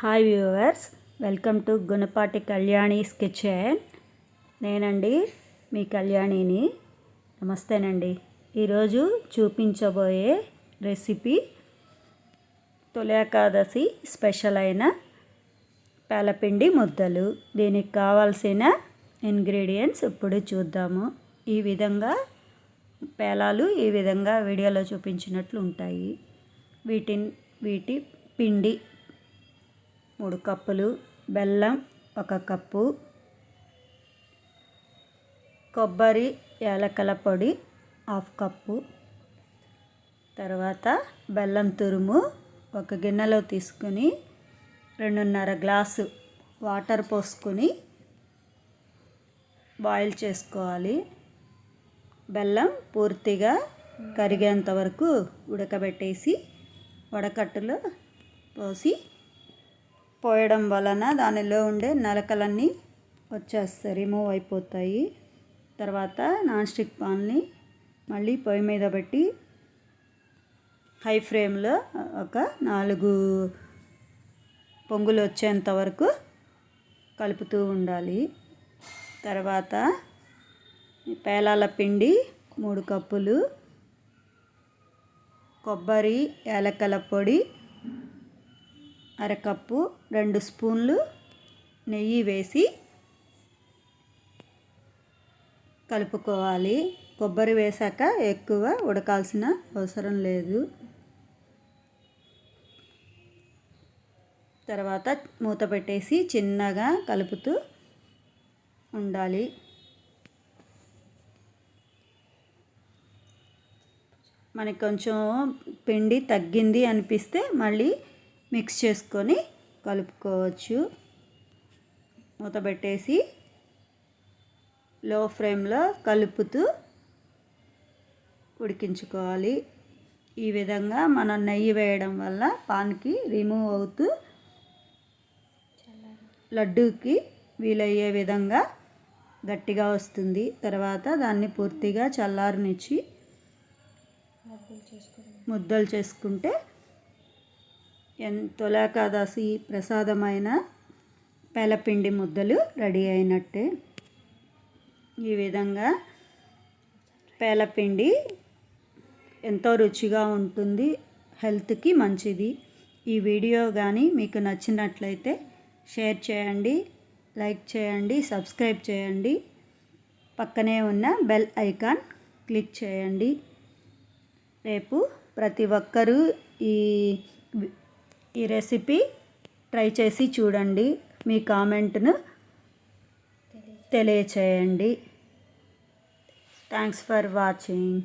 Hi viewers, welcome to Gunapati Kalyani's kitchen. నేనండి మీ కళ్యాణిని. నమస్తేనండి. ఈరోజు చూపించబోయే రెసిపీ తొలి ఏకాదశి స్పెషల్ అయిన పేలపిండి ముద్దలు. దీనికి కావాల్సిన ఇంగ్రీడియంట్స్ ఇప్పుడు చూద్దాము. ఈ విధంగా పేలాలు ఈ విధంగా వీడియోలో చూపించినట్లు ఉంటాయి. వీటి పిండి 3 కప్పులు, బెల్లం 1 కప్పు, కొబ్బరి యాలకుల పొడి 1/2 కప్పు, తర్వాత బెల్లం తురుము ఒక గిన్నెలో తీసుకుని 2.5 గ్లాసు వాటర్ పోసుకొని బాయిల్ చేసుకోవాలి. బెల్లం పూర్తిగా కరిగేంత వరకు ఉడకబెట్టేసి వడకట్టులో పోయడం వలన దానిలో ఉండే నలకలన్నీ వచ్చేస్తాయి, రిమూవ్ అయిపోతాయి. తర్వాత నాన్ స్టిక్ పాన్ని మళ్ళీ పొయ్యి మీద పెట్టి హై ఫ్లేమ్లో ఒక 4 పొంగులు వచ్చేంత వరకు కలుపుతూ ఉండాలి. తర్వాత పేలాల పిండి 3 కప్పులు, కొబ్బరి యాలకుల పొడి 1/2 కప్పు, 2 స్పూన్లు నెయ్యి వేసి కలుపుకోవాలి. కొబ్బరి వేసాక ఎక్కువ ఉడకాల్సిన అవసరం లేదు. తర్వాత మూత పెట్టేసి చిన్నగా కలుపుతూ ఉండాలి. మనకి కొంచెం పిండి తగ్గింది అనిపిస్తే మళ్ళీ మిక్స్ చేసుకొని కలుపుకోవచ్చు. మూత పెట్టేసి లో ఫ్లేమ్లో కలుపుతూ ఉడికించుకోవాలి. ఈ విధంగా మనం నెయ్యి వేయడం వల్ల పాన్కి రిమూవ్ అవుతూ లడ్డూకి వీలయ్యే విధంగా గట్టిగా వస్తుంది. తర్వాత దాన్ని పూర్తిగా చల్లారనిచ్చి ముద్దలు చేసుకుంటే తొలి ఏకాదశి ప్రసాదమైన పేలపిండి ముద్దలు రెడీ అయినట్టే. ఈ విధంగా పేలపిండి ఎంతో రుచిగా ఉంటుంది, హెల్త్కి మంచిది. ఈ వీడియో కానీ మీకు నచ్చినట్లయితే షేర్ చేయండి, లైక్ చేయండి, సబ్స్క్రైబ్ చేయండి. పక్కనే ఉన్న బెల్ ఐకాన్ క్లిక్ చేయండి. రేపు ప్రతి ఒక్కరూ ఈ రెసిపీ ట్రై చేసి చూడండి. మీ కామెంట్ను తెలియచేయండి. Thanks for watching.